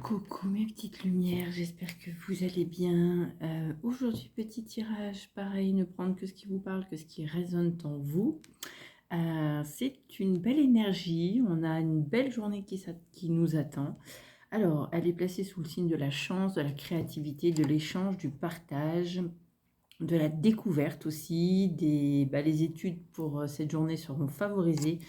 Coucou mes petites lumières, j'espère que vous allez bien. Aujourd'hui, petit tirage, pareil, ne prendre que ce qui vous parle, que ce qui résonne en vous. C'est une belle énergie, on a une belle journée qui nous attend. Alors, elle est placée sous le signe de la chance, de la créativité, de l'échange, du partage, de la découverte aussi. Les études pour cette journée seront favorisées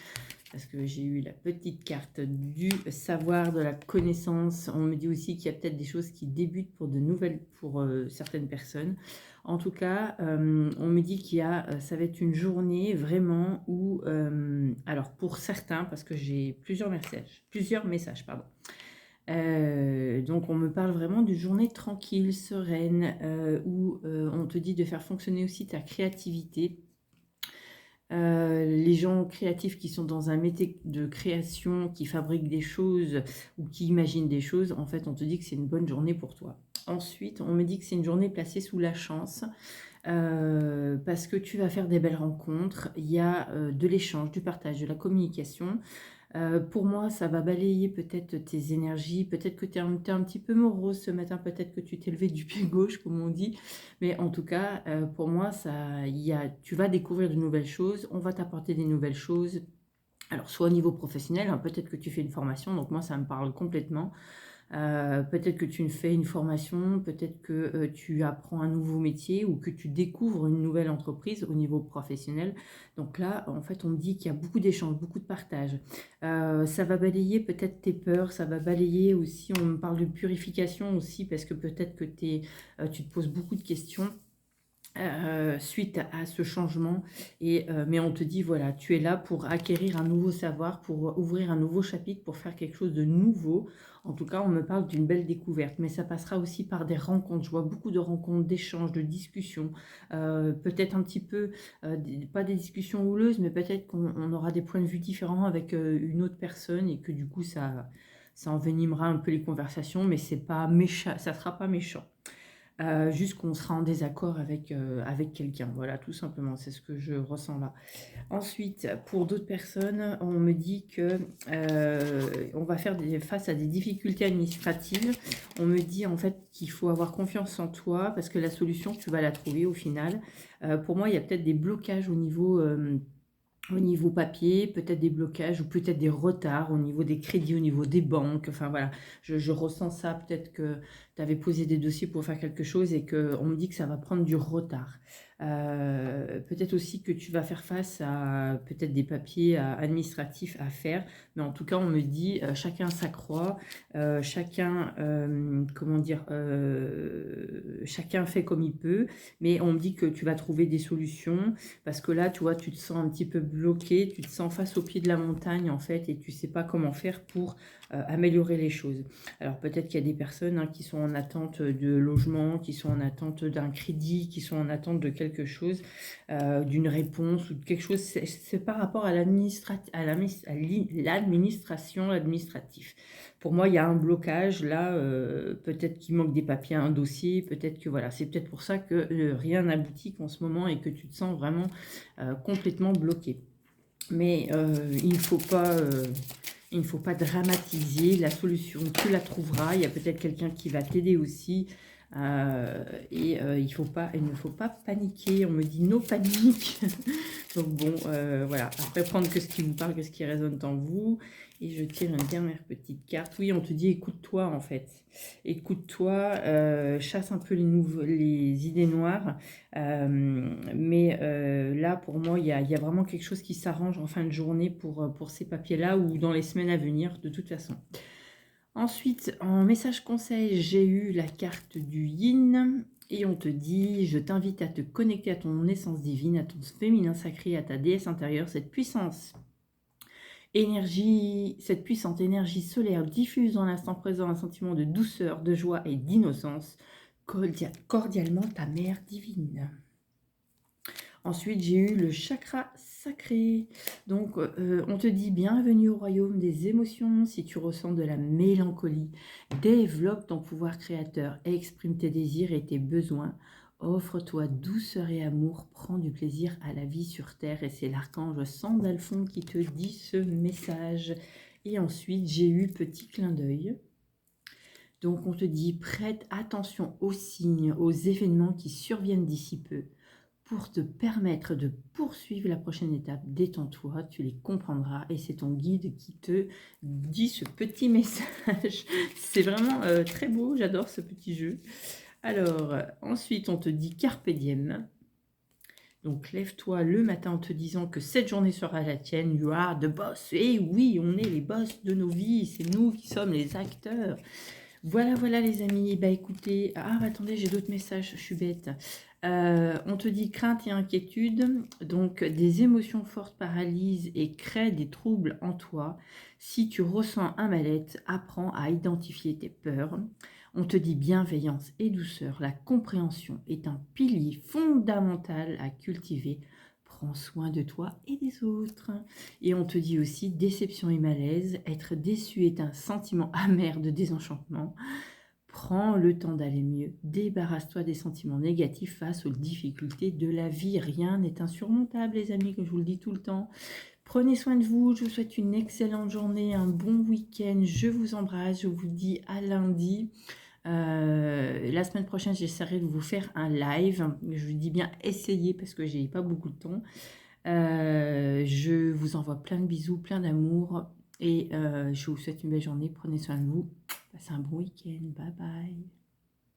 parce que j'ai eu la petite carte du savoir, de la connaissance. On me dit aussi qu'il y a peut-être des choses qui débutent pour de nouvelles, pour certaines personnes. En tout cas, on me dit ça va être une journée vraiment où, alors pour certains, parce que j'ai plusieurs messages, pardon. Donc on me parle vraiment d'une journée tranquille, sereine, où on te dit de faire fonctionner aussi ta créativité. Les gens créatifs qui sont dans un métier de création, qui fabriquent des choses ou qui imaginent des choses, en fait, on te dit que c'est une bonne journée pour toi. Ensuite, on me dit que c'est une journée placée sous la chance parce que tu vas faire des belles rencontres. Il y a de l'échange, du partage, de la communication. Pour moi, ça va balayer peut-être tes énergies, peut-être que tu es un petit peu morose ce matin, peut-être que tu t'es levé du pied gauche, comme on dit, mais en tout cas, pour moi, tu vas découvrir de nouvelles choses, on va t'apporter des nouvelles choses, alors soit au niveau professionnel, hein, peut-être que tu fais une formation, donc moi, ça me parle complètement. Peut-être que tu fais une formation, peut-être que tu apprends un nouveau métier ou que tu découvres une nouvelle entreprise au niveau professionnel. Donc là, en fait, on me dit qu'il y a beaucoup d'échanges, beaucoup de partage. Ça va balayer peut-être tes peurs, ça va balayer aussi, on me parle de purification aussi, parce que peut-être que tu te poses beaucoup de questions. Suite à ce changement, mais on te dit voilà, tu es là pour acquérir un nouveau savoir, pour ouvrir un nouveau chapitre, pour faire quelque chose de nouveau. En tout cas, on me parle d'une belle découverte, mais ça passera aussi par des rencontres. Je vois beaucoup de rencontres, d'échanges, de discussions, peut-être un petit peu, pas des discussions houleuses, mais peut-être qu'on aura des points de vue différents avec une autre personne et que du coup ça envenimera un peu les conversations, mais c'est pas méchant, ça sera pas méchant. Juste qu'on sera en désaccord avec quelqu'un. Voilà, tout simplement, c'est ce que je ressens là. Ensuite, pour d'autres personnes, on me dit que on va faire face à des difficultés administratives. On me dit en fait qu'il faut avoir confiance en toi parce que la solution, tu vas la trouver au final. Pour moi, il y a peut-être des blocages au niveau papier, peut-être des blocages ou peut-être des retards au niveau des crédits, au niveau des banques. Enfin voilà, je ressens ça. Peut-être que tu avais posé des dossiers pour faire quelque chose et qu'on me dit que ça va prendre du retard. Peut-être aussi que tu vas faire face à peut-être des papiers administratifs à faire. Mais en tout cas, on me dit chacun s'accroît, chacun fait comme il peut. Mais on me dit que tu vas trouver des solutions. Parce que là, tu vois, tu te sens un petit peu bloqué, tu te sens face au pied de la montagne, en fait, et tu ne sais pas comment faire pour améliorer les choses. Alors, peut-être qu'il y a des personnes qui sont en attente de logement, qui sont en attente d'un crédit, qui sont en attente de quelque chose, d'une réponse ou de quelque chose. C'est par rapport à l'administration, l'administratif. Pour moi, il y a un blocage là, peut-être qu'il manque des papiers à un dossier, peut-être que voilà, c'est peut-être pour ça que rien n'aboutit en ce moment et que tu te sens vraiment complètement bloqué. Mais il ne faut pas dramatiser, la solution, tu la trouveras, il y a peut-être quelqu'un qui va t'aider aussi. Il ne faut pas paniquer, on me dit no panique. Donc bon, voilà, après prendre que ce qui vous parle, que ce qui résonne en vous. Et je tire une dernière petite carte. Oui, on te dit écoute-toi en fait. Écoute-toi, chasse un peu les idées noires. Là, pour moi, il y a vraiment quelque chose qui s'arrange en fin de journée pour ces papiers-là ou dans les semaines à venir, de toute façon. Ensuite, en message conseil, j'ai eu la carte du yin. Et on te dit, je t'invite à te connecter à ton essence divine, à ton féminin sacré, à ta déesse intérieure, cette puissante énergie solaire diffuse dans l'instant présent un sentiment de douceur, de joie et d'innocence. Cordialement, ta mère divine. Ensuite, j'ai eu le chakra sacré. Donc, on te dit bienvenue au royaume des émotions. Si tu ressens de la mélancolie, développe ton pouvoir créateur, exprime tes désirs et tes besoins. Offre-toi douceur et amour, prends du plaisir à la vie sur terre. Et c'est l'archange Sandalphon qui te dit ce message. Et ensuite, j'ai eu petit clin d'œil. Donc, on te dit prête attention aux signes, aux événements qui surviennent d'ici peu pour te permettre de poursuivre la prochaine étape. Détends-toi, tu les comprendras et c'est ton guide qui te dit ce petit message. C'est vraiment très beau, j'adore ce petit jeu. Alors, ensuite, on te dit carpe diem. Donc, lève-toi le matin en te disant que cette journée sera la tienne. You are the boss. Et oui, on est les boss de nos vies. C'est nous qui sommes les acteurs. Voilà, voilà les amis. Bah écoutez, ah attendez, j'ai d'autres messages, je suis bête. On te dit crainte et inquiétude, donc des émotions fortes paralysent et créent des troubles en toi. Si tu ressens un mal-être, apprends à identifier tes peurs. On te dit bienveillance et douceur. La compréhension est un pilier fondamental à cultiver. Prends soin de toi et des autres. Et on te dit aussi déception et malaise. Être déçu est un sentiment amer de désenchantement. Prends le temps d'aller mieux. Débarrasse-toi des sentiments négatifs face aux difficultés de la vie. Rien n'est insurmontable, les amis, comme je vous le dis tout le temps. Prenez soin de vous. Je vous souhaite une excellente journée, un bon week-end. Je vous embrasse. Je vous dis à lundi. La semaine prochaine, j'essaierai de vous faire un live. Je vous dis bien essayez parce que j'ai pas beaucoup de temps. Je vous envoie plein de bisous, plein d'amour et je vous souhaite une belle journée. Prenez soin de vous. Passez un bon week-end. Bye bye.